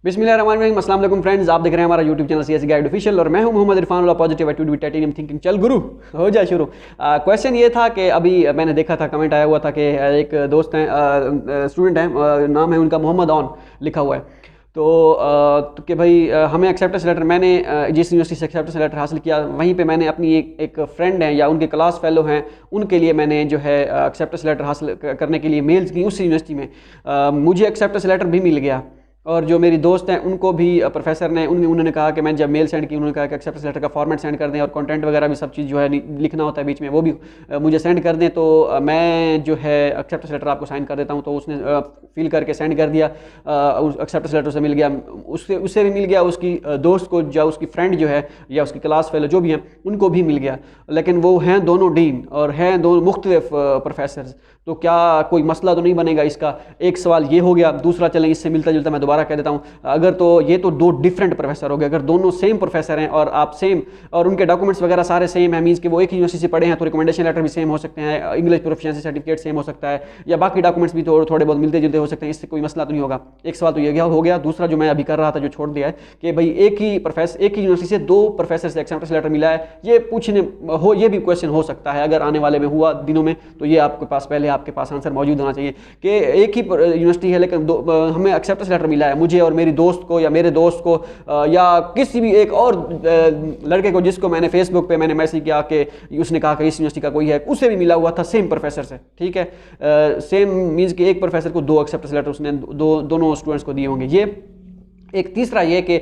बिस्मिल्लाहिर्रहमानिर्रहीम, अस्सलाम वालेकुम फ्रेंड्स। आप देख रहे हैं हमारा YouTube channel CS guide official और मैं हूं Mohammad Irfan positive attitude with titanium thinking. चल गुरु हो जाए शुरू। क्वेश्चन ये था कि अभी मैंने देखा था, कमेंट आया हुआ था कि एक दोस्त हैं, स्टूडेंट हैं, नाम है उनका मोहम्मद ऑन लिखा हुआ है। तो कि भाई हमें एक्सेप्टेंस लेटर, मैंने जिस यूनिवर्सिटी से एक्सेप्टेंस लेटर हासिल किया वहीं पे मैंने अपनी एक फ्रेंड हैं या उनके क्लास फेलो हैं, उनके लिए मैंने जो है एक्सेप्टेंस लेटर हासिल करने के लिए मेल्स की उस यूनिवर्सिटी में। मुझे एक्सेप्टेंस लेटर भी मिल गया और जो मेरी दोस्त हैं उनको भी प्रोफेसर ने उन्होंने कहा कि मैं जब मेल सेंड की, उन्होंने कहा कि एक्सेप्टेंस लेटर का फॉर्मेट सेंड कर दें और कंटेंट वगैरह भी सब चीज़ जो है लिखना होता है बीच में, वो भी मुझे सेंड कर दें। तो मैं जो है एक्सेप्टेंस लेटर आपको साइन कर देता हूँ। तो उसने फिल करके सेंड कर दिया। एक्सेप्टेंस लेटर से मिल गया, उससे भी मिल गया, उसकी दोस्त को या उसकी फ्रेंड जो है या उसकी क्लास फेलो जो भी हैं उनको भी मिल गया। लेकिन वो हैं दोनों डीन और हैं दोनों मुख्तलिफ प्रोफेसर। तो क्या कोई मसला तो नहीं बनेगा इसका? एक सवाल ये हो गया। दूसरा, चलें इससे मिलता जुलता मैं दोबारा कह देता हूँ, अगर तो ये तो दो डिफरेंट प्रोफेसर हो गए। अगर दोनों सेम प्रोफेसर हैं और आप सेम और उनके डॉक्यूमेंट्स वगैरह सारे सेम हैं, मीन्स कि वो एक ही यूनिवर्सिटी से पढ़े हैं, तो रिकमेंडेशन लेटर भी सेम हो सकते हैं, इंग्लिश प्रोफिशिएंसी सर्टिफिकेट सेम हो सकता है, या बाकी डॉक्यूमेंट्स भी थोड़े बहुत मिलते जुलते हो सकते हैं। इससे कोई मसला तो नहीं होगा। एक सवाल तो ये हो गया। दूसरा जो मैं अभी कर रहा था, जो छोड़ दिया है, कि भाई एक ही यूनिवर्सिटी से दो प्रोफेसर से एक्सेप्टेंस लेटर मिला है, ये ये भी क्वेश्चन हो सकता है। अगर आने वाले में हुआ दिनों में तो ये आपके पास पहले आपके पास आंसर मौजूद होना चाहिए कि एक ही यूनिवर्सिटी है लेकिन हमें एक्सेप्टेंस लेटर मिला है, मुझे और मेरी दोस्त को या मेरे दोस्त को या किसी भी एक और लड़के को जिसको मैंने फेसबुक पे मैंने मैसेज किया कि उसने कहा कि इस यूनिवर्सिटी का कोई है, उसे भी मिला हुआ था सेम प्रोफेसर से। ठीक है, सेम मीन्स कि एक प्रोफेसर को दो एक्सेप्टेंस लेटर उसने दोनों स्टूडेंट्स को दिए होंगे। ये एक। तीसरा ये कि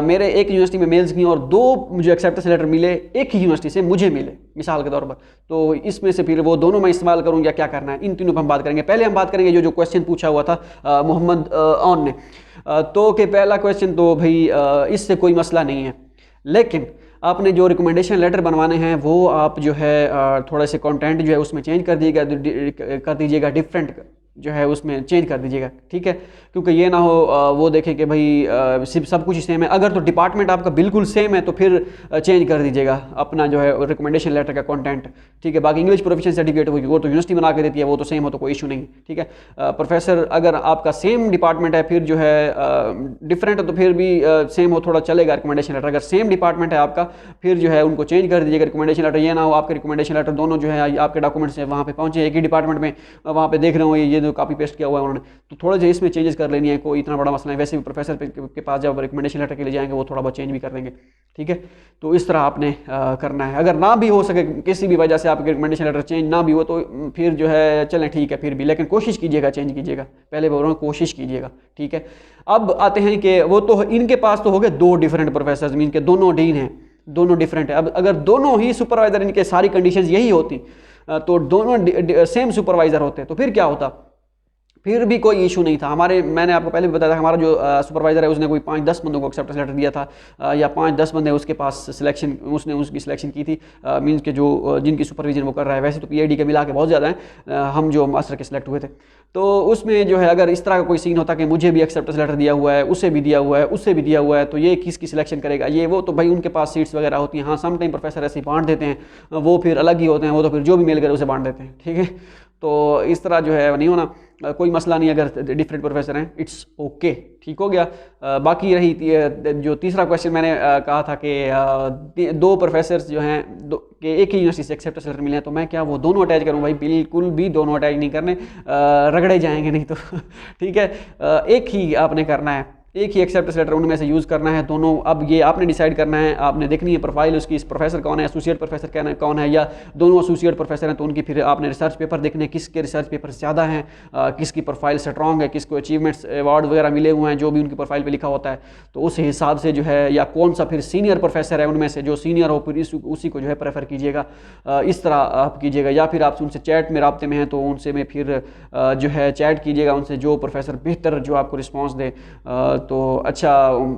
मेरे एक यूनिवर्सिटी में मेल्स की और दो मुझे एक्सेप्टेंस लेटर मिले एक ही यूनिवर्सिटी से मुझे मिले, मिसाल के तौर पर। तो इसमें से फिर वो दोनों मैं इस्तेमाल करूँ या क्या करना है, इन तीनों पर हम बात करेंगे। पहले हम बात करेंगे जो क्वेश्चन पूछा हुआ था मोहम्मद ऑन ने। तो कि पहला क्वेश्चन तो भाई इससे कोई मसला नहीं है, लेकिन आपने जो रिकमेंडेशन लेटर बनवाने हैं वो आप जो है थोड़ा से कंटेंट जो है उसमें चेंज कर दीजिएगा, डिफरेंट जो है उसमें चेंज कर दीजिएगा। ठीक है, क्योंकि ये ना हो वो देखें कि भाई सिर्फ सब कुछ सेम है। अगर तो डिपार्टमेंट आपका बिल्कुल सेम है तो फिर चेंज कर दीजिएगा अपना जो है रिकमेंडेशन लेटर का कंटेंट। ठीक है, बाकी इंग्लिश प्रोफिशिएंसी सर्टिफिकेट वो तो यूनिवर्सिटी बना के देती है, वो तो सेम हो तो कोई इशू नहीं। ठीक है, प्रोफेसर अगर आपका सेम डिपार्टमेंट है, फिर जो है डिफरेंट है तो फिर भी सेम हो थोड़ा चलेगा रिकमेंडेशन लेटर। अगर सेम डिपार्टमेंट है आपका, फिर जो है उनको चेंज कर दीजिएगा रिकमेंडेशन लेटर। ये ना हो आपके रिकमेंडेशन लेटर दोनों जो है आपके डॉक्यूमेंट्स वहाँ पे पहुँचे एक ही डिपार्टमेंट में, वहाँ पे देख रहे हो ये कॉपी पेस्ट किया हुआ है उन्होंने, तो थोड़ा जो इसमें चेंजेस कर लेनी है, कोई इतना बड़ा मसला है। वैसे भी प्रोफेसर के पास जब रिकमेंडेशन लेटर के लिए जाएंगे वो थोड़ा बहुत चेंज भी कर देंगे। ठीक है, तो इस तरह आपने करना है। अगर ना भी हो सके किसी भी वजह से आपके रिकमेंडेशन लेटर चेंज ना भी हो तो फिर जो है चलें ठीक है, फिर भी लेकिन कोशिश कीजिएगा चेंज कीजिएगा, पहले बोल रहा हूँ कोशिश कीजिएगा। ठीक है, अब आते हैं कि वो तो इनके पास तो हो गए दो डिफरेंट प्रोफेसर, मीन के दोनों डीन हैं, दोनों डिफरेंट है। अब अगर दोनों ही सुपरवाइजर, इनके सारी कंडीशंस यही होती तो दोनों सेम सुपरवाइजर होते तो फिर क्या होता? फिर भी कोई इशू नहीं था। मैंने आपको पहले भी बताया था, हमारा जो सुपरवाइज़र है उसने कोई 5-10 बंदों को एक्सेप्टेंस लेटर दिया था, या 5-10 बंदे उसके पास सिलेक्शन, उसने उसकी सिलेक्शन की थी, मींस के जो जिनकी सुपरविजन वो कर रहा है। वैसे तो पीएचडी के मिला के बहुत ज़्यादा हैं, हम जो मास्टर के सिलेक्ट हुए थे। तो उसमें जो है अगर इस तरह का कोई सीन होता कि मुझे भी एक्सेप्टेंस लेटर दिया हुआ है, उसे भी दिया हुआ है, उससे भी दिया हुआ है, तो ये किसकी सिलेक्शन करेगा, ये वो, तो भाई उनके पास सीट्स वगैरह होती हैं। हाँ, सम टाइम प्रोफेसर ऐसे ही बांट देते हैं, वो फिर अलग ही होते हैं, वो तो फिर जो भी मेल करे उसे बांट देते हैं। ठीक है, तो इस तरह जो है नहीं होना, कोई मसला नहीं अगर डिफरेंट प्रोफेसर हैं, इट्स ओके। ठीक हो गया। बाकी रही जो तीसरा क्वेश्चन मैंने कहा था कि दो प्रोफेसर्स जो हैं कि एक ही यूनिवर्सिटी से एक्सेप्टेंस लेटर मिले हैं, तो मैं क्या वो दोनों अटैच करूँ? भाई बिल्कुल भी दोनों अटैच नहीं करने, रगड़े जाएंगे नहीं तो। ठीक है, एक ही आपने करना है, एक ही एक्सेप्टेंस लेटर उनमें से यूज़ करना है दोनों। अब ये आपने डिसाइड करना है, आपने देखनी है प्रोफाइल उसकी, इस प्रोफेसर कौन है, एसोसिएट प्रोफेसर कौन है, या दोनों एसोसिएट प्रोफेसर हैं तो उनकी फिर आपने रिसर्च पेपर देखने, किसके रिसर्च पेपर ज़्यादा हैं, किसकी प्रोफाइल स्ट्रॉन्ग है, किसको अचीवमेंट्स अवार्ड वगैरह मिले हुए हैं जो भी उनकी प्रोफाइल पर लिखा होता है, तो उस हिसाब से जो है, या कौन सा फिर सीनियर प्रोफेसर है उनमें से, जो सीनियर हो फिर उसी को जो है प्रेफर कीजिएगा। इस तरह आप कीजिएगा, या फिर आप उनसे चैट में राब्ते में हैं तो उनसे में फिर जो है चैट कीजिएगा उनसे, जो प्रोफेसर बेहतर जो आपको रिस्पॉन्स दे, तो अच्छा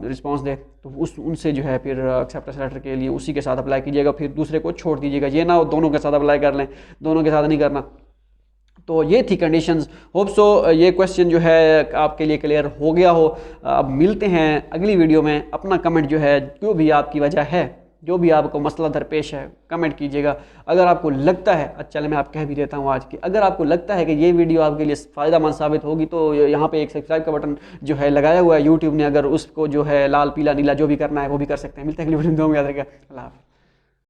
रिस्पांस दे, तो उनसे जो है फिर एक्सेप्टेंस लेटर के लिए उसी के साथ अप्लाई कीजिएगा, फिर दूसरे को छोड़ दीजिएगा। ये ना हो दोनों के साथ अप्लाई कर लें, दोनों के साथ नहीं करना। तो ये थी कंडीशंस। होप सो ये क्वेश्चन जो है आपके लिए क्लियर हो गया हो। अब मिलते हैं अगली वीडियो में। अपना कमेंट जो है, जो भी आपकी वजह है जो भी आपको मसला दरपेश है कमेंट कीजिएगा। अगर आपको लगता है, अच्छा चले मैं आप कह भी देता हूँ आज की, अगर आपको लगता है कि ये वीडियो आपके लिए फ़ायदेमंद साबित होगी तो यहाँ पे एक सब्सक्राइब का बटन जो है लगाया हुआ है यूट्यूब ने, अगर उसको जो है लाल पीला नीला जो भी करना है वो भी कर सकते हैं। मिलते हैं अगली वीडियो में, याद रखिएगा। अल्लाह हाफ़िज़।